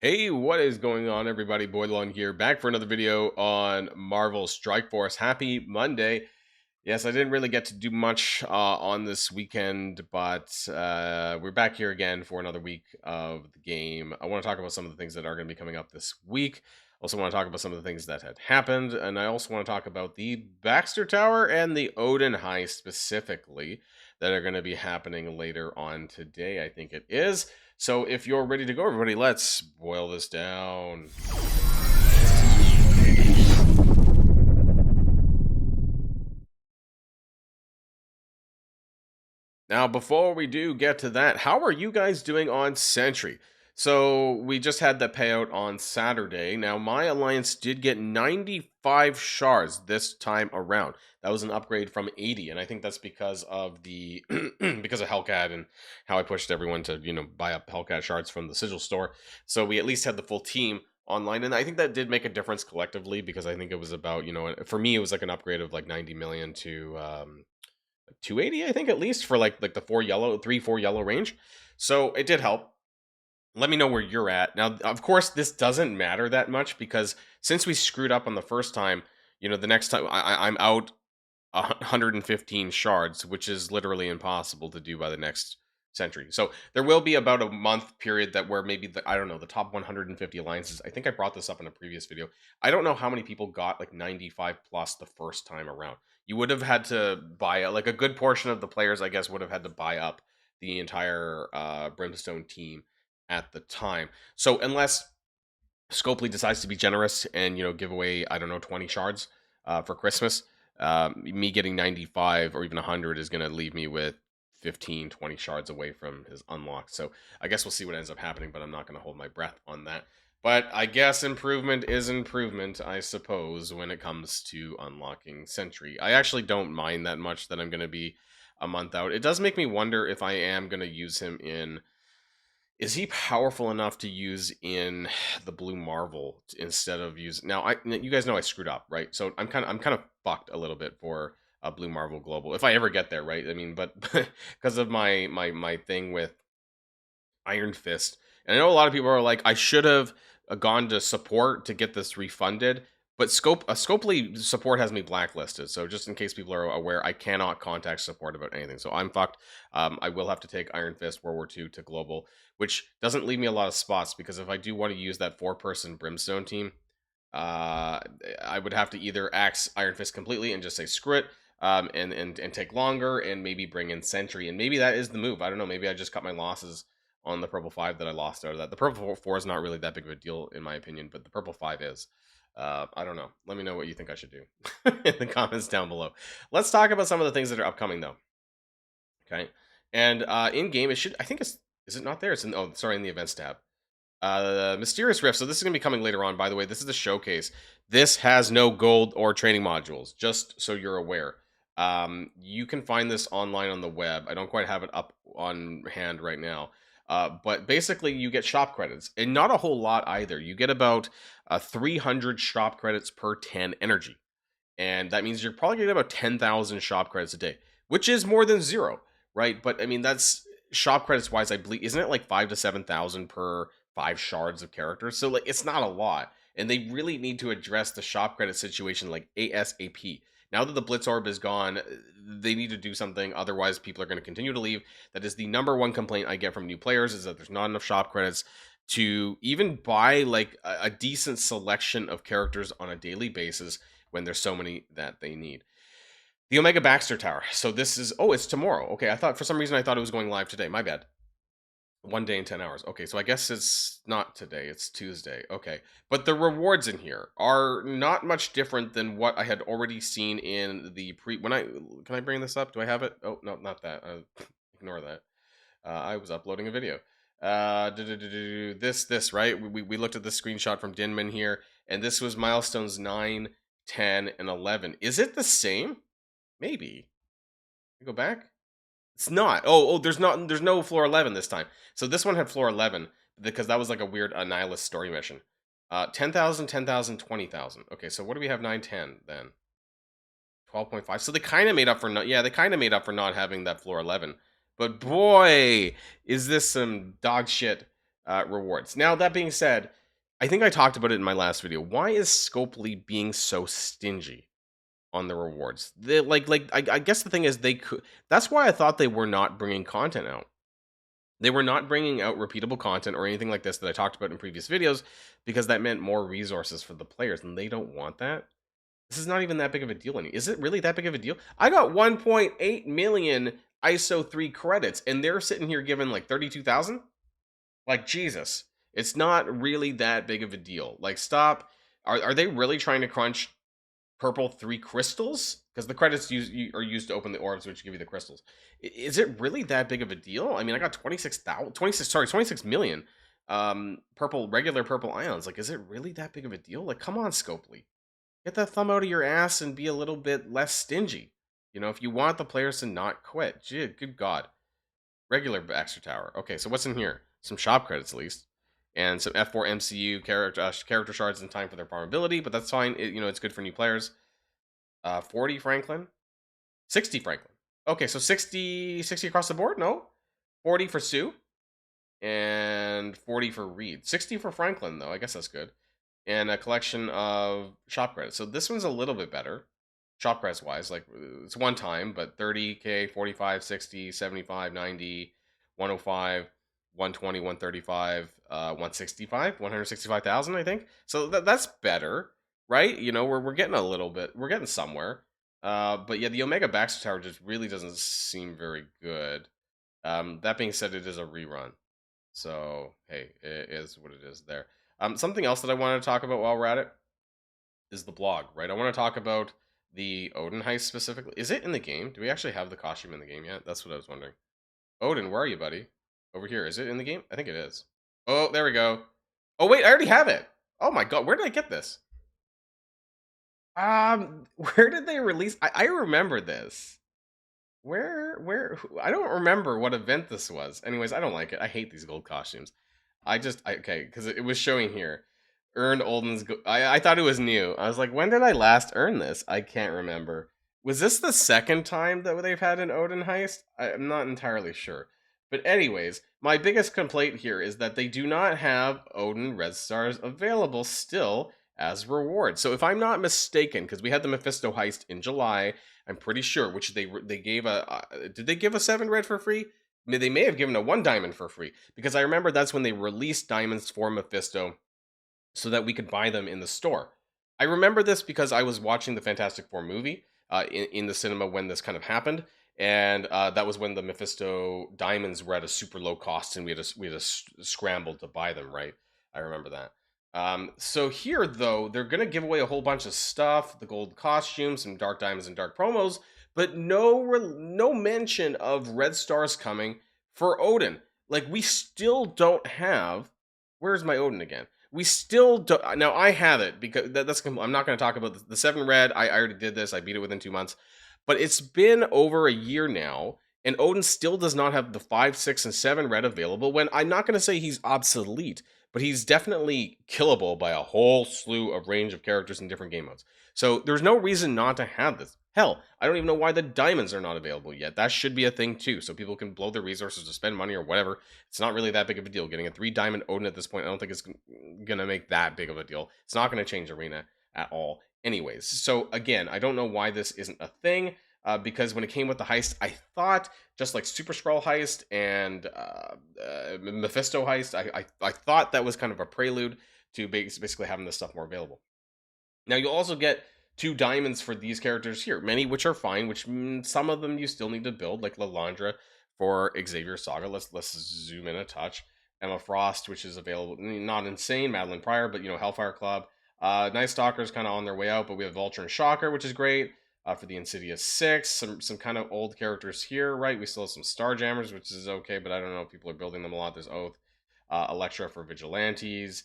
Hey, what is going on, everybody? Boilon here, back for another video on Marvel Strike Force. Happy Monday. Yes, I didn't really get to do much on this weekend, but we're back here again for another week of the game. I want to talk about some of the things that are going to be coming up this week. Also want to talk about some of the things that had happened, and I also want to talk about the Baxter Tower and the Odin heist specifically that are going to be happening later on today, I think it is. So if you're ready to go, everybody, let's boil this down. Now, before we do get to that, how are you guys doing on Sentry? So we just had the payout on Saturday. Now, my alliance did get 95 shards this time around. That was an upgrade from 80, and I think that's because of the because of Hellcat and how I pushed everyone to buy up Hellcat shards from the Sigil store. So we at least had the full team online, and I think that did make a difference collectively because I think it was about for me it was like an upgrade of like 90 million to 280, I think, at least for like the four yellow range. So it did help. Let me know where you're at. Now, of course, this doesn't matter that much because since we screwed up on the first time, the next time I'm out 115 shards, which is literally impossible to do by the next Sentry. So there will be about a month period that where maybe I don't know, the top 150 alliances. I think I brought this up in a previous video. I don't know how many people got like 95 plus the first time around. You would have had to buy like a good portion of the players, I guess, would have had to buy up the entire Brimstone team at the time. So unless Scopely decides to be generous and give away, I don't know, 20 shards for Christmas, me getting 95 or even 100 is going to leave me with 15, 20 shards away from his unlock. So I guess we'll see what ends up happening, but I'm not going to hold my breath on that. But I guess improvement is improvement, I suppose, when it comes to unlocking Sentry. I actually don't mind that much that I'm going to be a month out. It does make me wonder if I am going to use him in. Is he powerful enough to use in the Blue Marvel instead of using? Now, you guys know I screwed up, right? So I'm kind of fucked a little bit for a Blue Marvel Global if I ever get there, right? I mean, but because of my thing with Iron Fist. And I know a lot of people are like, I should have gone to support to get this refunded. But Scopely support has me blacklisted. So just in case people are aware, I cannot contact support about anything. So I'm fucked. I will have to take Iron Fist World War II to global, which doesn't leave me a lot of spots because if I do want to use that 4-person Brimstone team, I would have to either axe Iron Fist completely and just say screw it, and take longer and maybe bring in Sentry, and maybe that is the move. I don't know. Maybe I just cut my losses on the purple 5 that I lost out of that. The purple 4 is not really that big of a deal in my opinion, but the purple 5 is. I don't know. Let me know what you think I should do in the comments down below. Let's talk about some of the things that are upcoming though. Okay, and in game it should. I think is it not there? It's in in the events tab. Mysterious Rift. So this is going to be coming later on, by the way. This is the showcase. This has no gold or training modules, just so you're aware. You can find this online on the web. I don't quite have it up on hand right now. But basically, you get shop credits, and not a whole lot either. You get about 300 shop credits per 10 energy. And that means you're probably going to get about 10,000 shop credits a day, which is more than zero, right? But I mean, that's shop credits wise, I believe, isn't it like 5 to 7,000 per 5 shards of characters? So like, it's not a lot, and they really need to address the shop credit situation like ASAP. Now that the Blitz Orb is gone, they need to do something. Otherwise, people are going to continue to leave. That is the number one complaint I get from new players, is that there's not enough shop credits to even buy like a decent selection of characters on a daily basis when there's so many that they need. The Omega Baxter Tower. So this is, it's tomorrow. Okay, I thought for some reason I thought it was going live today. My bad. 1 day and 10 hours. Okay, so I guess it's not today. It's Tuesday. Okay, but the rewards in here are not much different than what I had already seen in the can I bring this up? Do I have it? Oh, no, not that. Ignore that. I was uploading a video. This, right? We looked at the screenshot from Dinman here, and this was milestones 9, 10, and 11. Is it the same? Maybe. Go back. It's not. There's no floor 11 this time. So this one had floor 11 because that was like a weird Nihilist story mission. 10,000, 10,000, 20,000. Okay, so what do we have 9, 10 then? 12.5. So they kind of made up for not having that floor 11. But boy, is this some dog shit rewards. Now, that being said, I think I talked about it in my last video. Why is Scopely being so stingy on the rewards? I guess the thing is they could. That's why I thought they were not bringing content out. They were not bringing out repeatable content or anything like this that I talked about in previous videos because that meant more resources for the players, and they don't want that. This is not even that big of a deal. Is it really that big of a deal? I got 1.8 million ISO 3 credits, and they're sitting here giving like 32,000? Like, Jesus. It's not really that big of a deal. Like, stop. Are they really trying to crunch purple 3 crystals? Because the credits are used to open the orbs, which give you the crystals. Is it really that big of a deal? I mean, I got 26 million regular purple ions. Like, is it really that big of a deal? Like, come on, Scopely. Get that thumb out of your ass and be a little bit less stingy. You know, if you want the players to not quit. Gee, good God. Regular Baxter Tower. Okay, so what's in here? Some shop credits, at least. And some F4 MCU character shards in time for their farmability, but that's fine. It's good for new players. 40 Franklin. 60 Franklin. Okay, so 60 across the board? No. 40 for Sue. And 40 for Reed. 60 for Franklin, though. I guess that's good. And a collection of shop credits. So this one's a little bit better. Shop credits wise, like it's one time, but 30k, 45, 60, 75, 90, 105, 120, 135, 165, 165,000, I think. So that's better, right? We're getting a little bit, we're getting somewhere. But yeah, the Omega Baxter Tower just really doesn't seem very good. That being said, it is a rerun. So, hey, it is what it is there. Something else that I wanted to talk about while we're at it is the blog, right? I want to talk about the Odin heist specifically. Is it in the game? Do we actually have the costume in the game yet? That's what I was wondering. Odin, where are you, buddy? Over here. Is it in the game? I think it is. Oh, there we go. Oh, wait, I already have it. Oh my God, where did I get this? Where did they release? I remember this. Where? I don't remember what event this was. Anyways, I don't like it. I hate these gold costumes. Okay, because it was showing here. Earned Odin's. I thought it was new. I was like, when did I last earn this? I can't remember. Was this the second time that they've had an Odin heist? I'm not entirely sure. But anyways, my biggest complaint here is that they do not have Odin Red Stars available still as rewards. So if I'm not mistaken, because we had the Mephisto heist in July, I'm pretty sure, which they gave did they give a 7 red for free? They may have given a 1 diamond for free, because I remember that's when they released diamonds for Mephisto so that we could buy them in the store. I remember this because I was watching the Fantastic Four movie in the cinema when this kind of happened, and that was when the Mephisto diamonds were at a super low cost, and we had to scramble to buy them. Right, I remember that. So here, though, they're gonna give away a whole bunch of stuff: the gold costumes, some dark diamonds, and dark promos, but no mention of red stars coming for Odin. Like, we still don't have. Where's my Odin again? We still don't. Now I have it because I'm not going to talk about the 7 red. I already did this. I beat it within 2 months, but it's been over a year now, and Odin still does not have the 5, 6, and 7 red available. When I'm not going to say he's obsolete, but he's definitely killable by a whole slew of range of characters in different game modes. So there's no reason not to have this. Hell, I don't even know why the diamonds are not available yet. That should be a thing too, so people can blow their resources to spend money or whatever. It's not really that big of a deal. Getting a 3 diamond Odin at this point, I don't think it's gonna make that big of a deal. It's not gonna change Arena at all. Anyways, so again, I don't know why this isn't a thing. Because when it came with the heist, I thought, just like Super Skrull heist and Mephisto heist, I thought that was kind of a prelude to basically having this stuff more available. Now, you'll also get 2 diamonds for these characters here, many which are fine, which some of them you still need to build, like Lalandra for Xavier Saga. Let's zoom in a touch. Emma Frost, which is available, not insane. Madeline Pryor, but Hellfire Club. Night Stalker's kind of on their way out, but we have Vulture and Shocker, which is great. For the Insidious 6, some kind of old characters here, right? We still have some Starjammers, which is okay, but I don't know if people are building them a lot. There's Oath, Elektra for Vigilantes,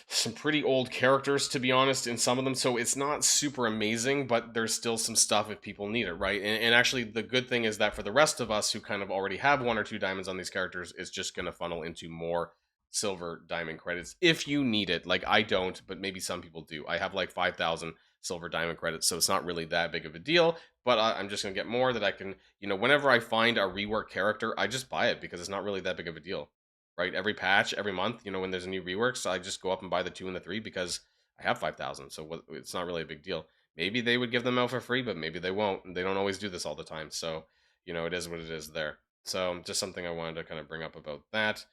some pretty old characters, to be honest, in some of them, so it's not super amazing, but there's still some stuff if people need it, right? And actually, the good thing is that for the rest of us who kind of already have 1 or 2 diamonds on these characters, it's just going to funnel into more silver diamond credits if you need it. Like, I don't, but maybe some people do. I have like 5,000 silver diamond credits, so it's not really that big of a deal, but I'm just gonna get more that I can, whenever I find a rework character, I just buy it because it's not really that big of a deal. right? Every patch, every month, you know, when there's a new rework, so I just go up and buy the 2 and the 3 because I have 5,000, so it's not really a big deal. Maybe they would give them out for free, but maybe they won't. They don't always do this all the time, so you know, it is what it is there. So just something I wanted to kind of bring up about that.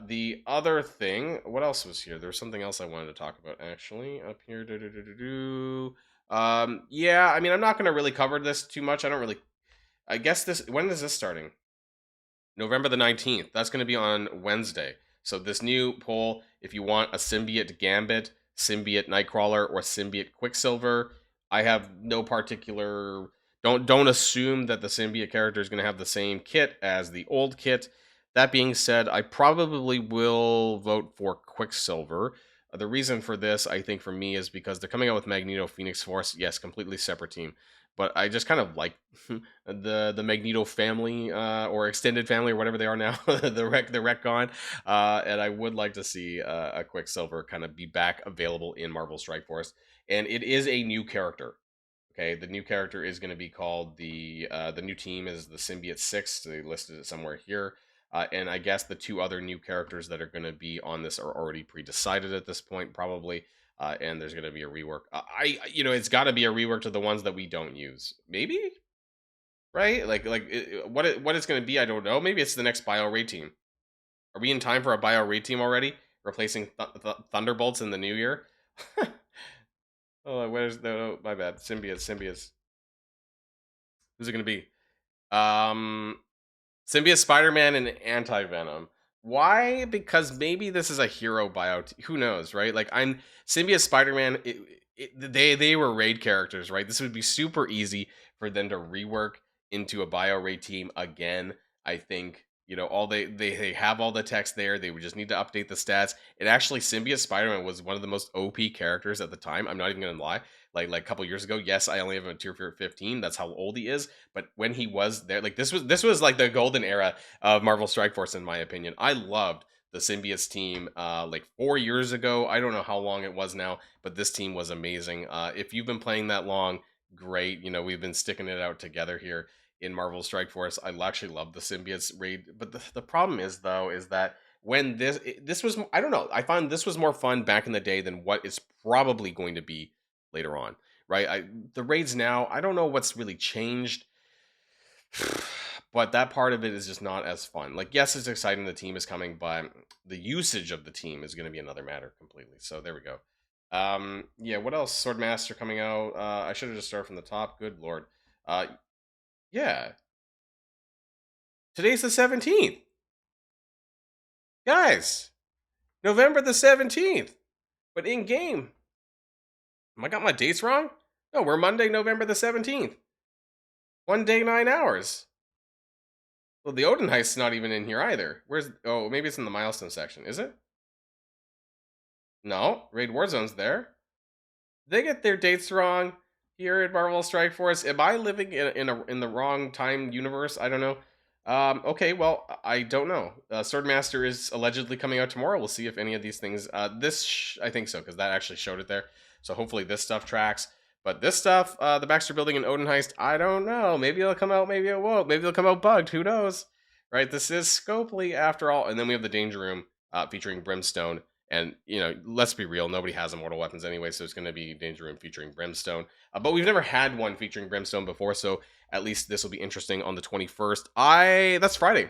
The other thing, what else was here? There was something else I wanted to talk about actually up here. Yeah, I mean, I'm not going to really cover this too much. I don't really. I guess this. When is this starting? November the 19th. That's going to be on Wednesday. So this new poll, if you want a symbiote Gambit, symbiote Nightcrawler, or symbiote Quicksilver, I have no particular. Don't assume that the symbiote character is going to have the same kit as the old kit. That being said, I probably will vote for Quicksilver. The reason for this, I think, for me, is because they're coming out with Magneto Phoenix Force. Yes, completely separate team, but I just kind of like the Magneto family or extended family or whatever they are now, the Retcon, and I would like to see a Quicksilver kind of be back available in Marvel Strike Force, and it is a new character. Okay, the new character is going to be called the new team is the Symbiote 6. They listed it somewhere here. And I guess the two other new characters that are going to be on this are already pre-decided at this point, probably. And there's going to be a rework. You know, it's got to be a rework to the ones that we don't use. Maybe, right? What it's going to be, I don't know. Maybe it's the next Bio Raid team. Are we in time for a Bio Raid team already, replacing Thunderbolts in the new year? Oh, where's no? My bad. Symbiotes. Who's it going to be? Symbiote Spider-Man and Anti-Venom. Why? Because maybe this is a hero buyout. Who knows, right? Like I'm Symbiote Spider-Man. They were raid characters, right? This would be super easy for them to rework into a bio raid team again. I think you know all they have all the text there. They would just need to update the stats. And actually, Symbiote Spider-Man was one of the most OP characters at the time. I'm not even gonna lie. Like a couple years ago, yes, I only have a tier 15. That's how old he is. But when he was there, like this was like the golden era of Marvel Strike Force, in my opinion. I loved the Symbiotes team like 4 years ago. I don't know how long it was now, but this team was amazing. If you've been playing that long, great. You know, we've been sticking it out together here in Marvel Strike Force. I actually love the Symbiotes raid, but the problem is though is that when this was, I don't know, I found this was more fun back in the day than what is probably going to be later on, right? The raids now, I don't know what's really changed, but that part of it is just not as fun. Like, yes, it's exciting the team is coming, but the usage of the team is going to be another matter completely. So there we go. Yeah, what else? Swordmaster coming out. I should have just started from the top. Good lord. Yeah, today's the 17th, guys. November the 17th, but in game. Am I got my dates wrong? No, we're Monday, November the 17th. 1 day, 9 hours. Well, the Odin heist's not even in here either. Where's? Oh, maybe it's in the milestone section. Is it? No, Raid Warzone's there. They get their dates wrong here at Marvel Strike Force. Am I living in the wrong time universe? I don't know. Okay, well, I don't know. Swordmaster is allegedly coming out tomorrow. We'll see if any of these things. I think so because that actually showed it there. So hopefully this stuff tracks. But this stuff, the Baxter Building and Odin Heist, I don't know. Maybe it'll come out, maybe it won't. Maybe it'll come out bugged. Who knows? Right? This is Scopely after all. And then we have the Danger Room featuring Brimstone. And, you know, let's be real, nobody has immortal weapons anyway, so it's going to be Danger Room featuring Brimstone. But we've never had one featuring Brimstone before, so at least this will be interesting on the 21st. That's Friday.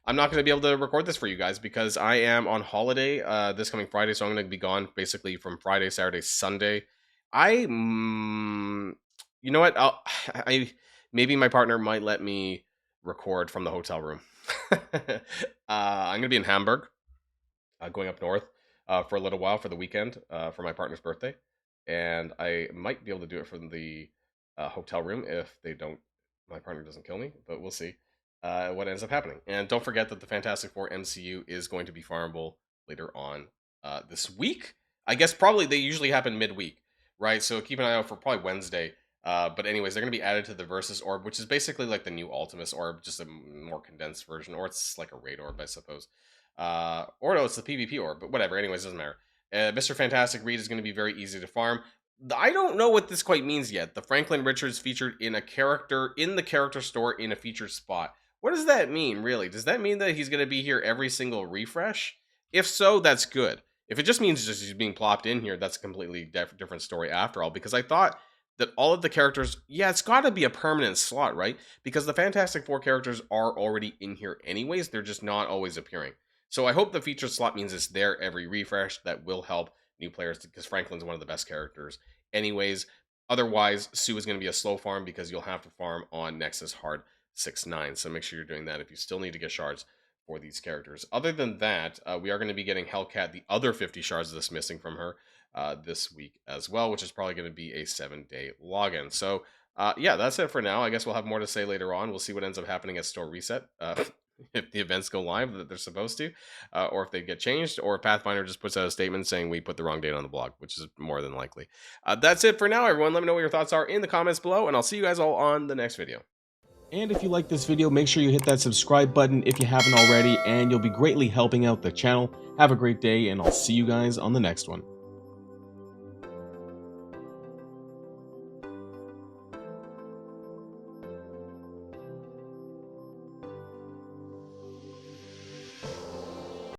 I'm not going to be able to record this for you guys because I am on holiday this coming Friday, so I'm going to be gone basically from Friday, Saturday, Sunday. You know what? Maybe my partner might let me record from the hotel room. I'm going to be in Hamburg, going up north for a little while for the weekend for my partner's birthday, and I might be able to do it from the hotel room if my partner doesn't kill me, but we'll see what ends up happening. And don't forget that the Fantastic Four MCU is going to be farmable later on this week. I guess probably they usually happen midweek, right? So keep an eye out for probably Wednesday. But anyways, they're going to be added to the Versus Orb, which is basically like the new Ultimus Orb, just a more condensed version, or it's like a Raid Orb, I suppose. Or no, it's the PvP Orb, but whatever. Anyways, doesn't matter. Mr. Fantastic Reed is going to be very easy to farm. I don't know what this quite means yet. The Franklin Richards featured in the character store in a featured spot. What does that mean, really? Does that mean that he's going to be here every single refresh? If so, that's good. If it just means just he's being plopped in here, that's a completely different story after all, because I thought that all of the characters, yeah, it's got to be a permanent slot, right? Because the Fantastic Four characters are already in here anyways, they're just not always appearing. So I hope the featured slot means it's there every refresh. That will help new players, because Franklin's one of the best characters anyways. Otherwise, Sue is going to be a slow farm because you'll have to farm on Nexus Hard 6-9. So make sure you're doing that if you still need to get shards for these characters. Other than that, we are going to be getting Hellcat, the other 50 shards that's missing from her this week as well, which is probably going to be a 7-day login. So yeah, that's it for now. I guess we'll have more to say later on. We'll see what ends up happening at store reset. If the events go live that they're supposed to, or if they get changed, or Pathfinder just puts out a statement saying we put the wrong date on the blog, which is more than likely. That's it for now, everyone. Let me know what your thoughts are in the comments below, and I'll see you guys all on the next video. And if you like this video, make sure you hit that subscribe button if you haven't already, and you'll be greatly helping out the channel. Have a great day, and I'll see you guys on the next one.